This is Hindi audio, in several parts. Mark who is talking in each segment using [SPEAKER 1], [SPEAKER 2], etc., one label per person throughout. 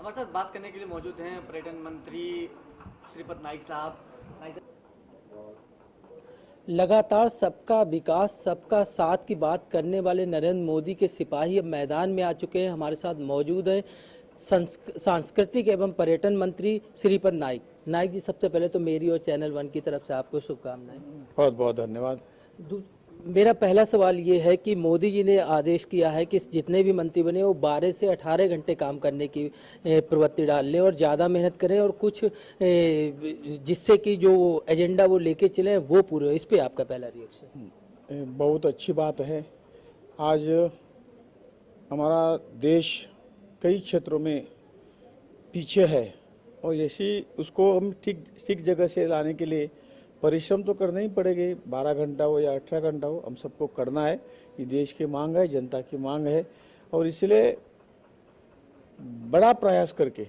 [SPEAKER 1] हमारे साथ बात करने के लिए मौजूद हैं पर्यटन मंत्री श्रीपद नाइक साहब।
[SPEAKER 2] लगातार सबका विकास सबका साथ की बात करने वाले नरेंद्र मोदी के सिपाही अब मैदान में आ चुके हैं। हमारे साथ मौजूद हैं सांस्कृतिक एवं पर्यटन मंत्री श्रीपद नाइक। नाइक जी, सबसे पहले तो मेरी और चैनल वन की तरफ से आपको शुभकामनाएं।
[SPEAKER 3] बहुत बहुत धन्यवाद।
[SPEAKER 2] मेरा पहला सवाल ये है कि मोदी जी ने आदेश किया है कि जितने भी मंत्री बने वो 12 से 18 घंटे काम करने की प्रवृत्ति डाल लें और ज़्यादा मेहनत करें और कुछ जिससे कि जो एजेंडा वो लेके चले वो पूरे हो। इस पे आपका पहला रिएक्शन?
[SPEAKER 3] बहुत अच्छी बात है। आज हमारा देश कई क्षेत्रों में पीछे है और ऐसी उसको हम ठीक जगह से लाने के लिए परिश्रम तो करना ही पड़ेगा। 12 घंटा हो या 18 घंटा हो, हम सबको करना है। ये देश की मांग है, जनता की मांग है और इसलिए बड़ा प्रयास करके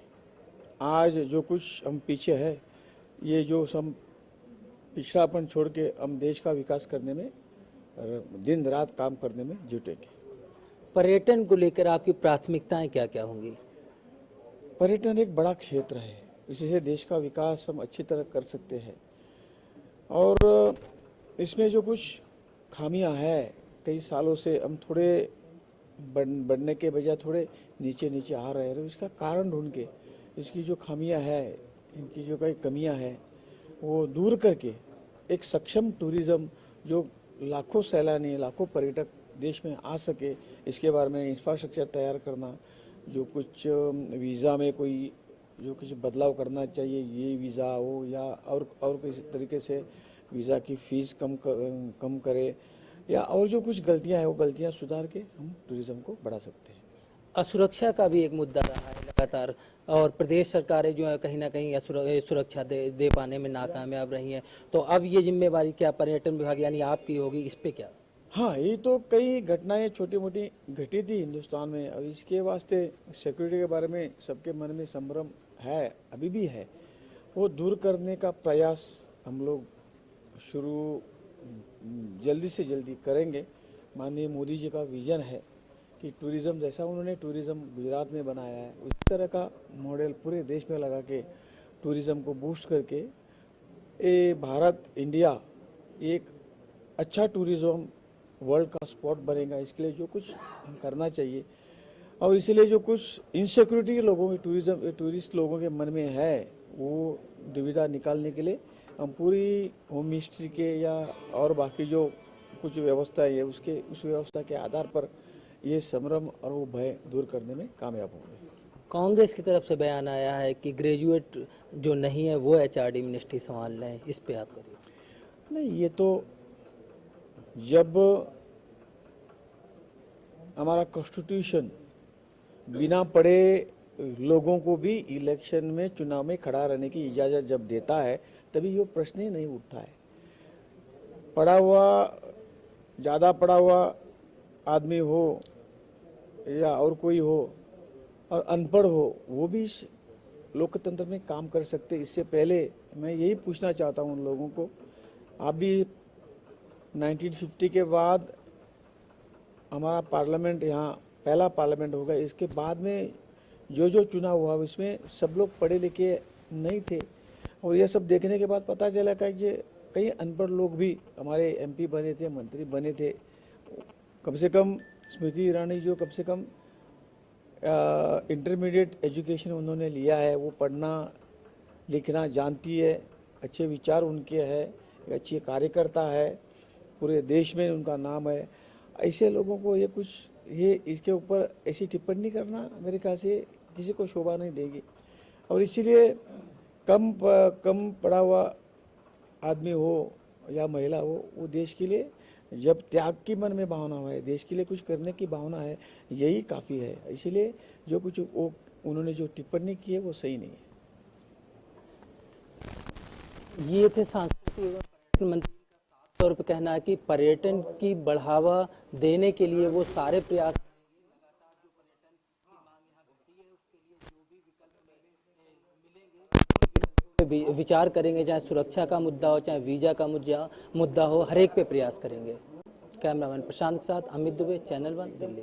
[SPEAKER 3] आज जो कुछ हम पीछे है, ये जो सब पिछड़ापन छोड़ के हम देश का विकास करने में दिन रात काम करने में जुटेंगे।
[SPEAKER 2] पर्यटन को लेकर आपकी प्राथमिकताएं क्या क्या होंगी?
[SPEAKER 3] पर्यटन एक बड़ा क्षेत्र है, इसी से देश का विकास हम अच्छी तरह कर सकते हैं और इसमें जो कुछ खामियां हैं, कई सालों से हम थोड़े बढ़ने के बजाय थोड़े नीचे नीचे आ रहे हैं। इसका कारण ढूंढ के इसकी जो खामियां हैं, इनकी जो कई कमियां हैं वो दूर करके एक सक्षम टूरिज्म जो लाखों सैलानी लाखों पर्यटक देश में आ सके, इसके बारे में इंफ्रास्ट्रक्चर तैयार करना, जो कुछ वीज़ा में कोई जो कुछ बदलाव करना चाहिए, ये वीज़ा हो या और किसी तरीके से वीज़ा की फ़ीस कम करे या और जो कुछ गलतियां हैं वो गलतियां सुधार के हम टूरिज्म को बढ़ा सकते हैं।
[SPEAKER 2] असुरक्षा का भी एक मुद्दा रहा है लगातार और प्रदेश सरकारें जो है कहीं ना कहीं सुरक्षा दे पाने में नाकामयाब रही हैं। तो अब ये जिम्मेवारी क्या पर्यटन विभाग यानी आपकी होगी, इस पे क्या?
[SPEAKER 3] हाँ, ये तो कई घटनाएं छोटी मोटी घटी थी हिंदुस्तान में और इसके वास्ते सिक्योरिटी के बारे में सबके मन में संभ्रम है, अभी भी है। वो दूर करने का प्रयास हम लोग शुरू जल्दी से जल्दी करेंगे। माननीय मोदी जी का विजन है कि टूरिज़्म जैसा उन्होंने टूरिज़्म गुजरात में बनाया है उस तरह का मॉडल पूरे देश में लगा के टूरिज़्म को बूस्ट करके ये भारत इंडिया एक अच्छा टूरिज़्म वर्ल्ड का स्पॉट बनेगा। इसके लिए जो कुछ करना चाहिए और इसलिए जो कुछ इनसिक्योरिटी लोगों के टूरिस्ट लोगों के मन में है वो दुविधा निकालने के लिए हम पूरी होम मिनिस्ट्री के या और बाकी जो कुछ व्यवस्था है उस व्यवस्था के आधार पर ये संभ्रम और वो भय दूर करने में कामयाब होंगे।
[SPEAKER 2] कांग्रेस की तरफ से बयान आया है कि ग्रेजुएट जो नहीं है वो एचआरडी मिनिस्ट्री संभाल लें, इस पे आप करिए।
[SPEAKER 3] नहीं, ये तो जब हमारा कॉन्स्टिट्यूशन बिना पढ़े लोगों को भी इलेक्शन में चुनाव में खड़ा रहने की इजाज़त जब देता है तभी ये प्रश्न ही नहीं उठता है। पढ़ा हुआ ज़्यादा पढ़ा हुआ आदमी हो या और कोई हो और अनपढ़ हो वो भी इस लोकतंत्र में काम कर सकते। इससे पहले मैं यही पूछना चाहता हूँ उन लोगों को, आप भी 1950 के बाद हमारा पार्लियामेंट यहाँ पहला पार्लियामेंट होगा, इसके बाद में जो चुनाव हुआ उसमें सब लोग पढ़े लिखे नहीं थे और ये सब देखने के बाद पता चला कि ये कई अनपढ़ लोग भी हमारे एमपी बने थे, मंत्री बने थे। कम से कम स्मृति ईरानी जो कम से कम इंटरमीडिएट एजुकेशन उन्होंने लिया है, वो पढ़ना लिखना जानती है, अच्छे विचार उनके है, अच्छी कार्यकर्ता है, पूरे देश में उनका नाम है। ऐसे लोगों को ये इसके ऊपर ऐसी टिप्पणी करना मेरे ख्याल से किसी को शोभा नहीं देगी और इसीलिए कम पढ़ा हुआ आदमी हो या महिला हो, वो देश के लिए जब त्याग की मन में भावना है, देश के लिए कुछ करने की भावना है, यही काफ़ी है। इसीलिए जो कुछ वो उन्होंने जो टिप्पणी की है वो सही नहीं है।
[SPEAKER 2] ये थे सांस्कृतिक एवं पर्यटन मंत्री का साफ तौर पर कहना है कि पर्यटन की बढ़ावा देने के लिए वो सारे प्रयास करेंगे। लगातार जो पर्यटन की मांग यहाँ घटी है उसके लिए जो भी विकल्प मिलेंगे विचार करेंगे, चाहे सुरक्षा का मुद्दा हो चाहे वीजा का मुद्दा हो, हर एक पे प्रयास करेंगे। कैमरामैन प्रशांत के साथ अमित दुबे, चैनल वन, दिल्ली।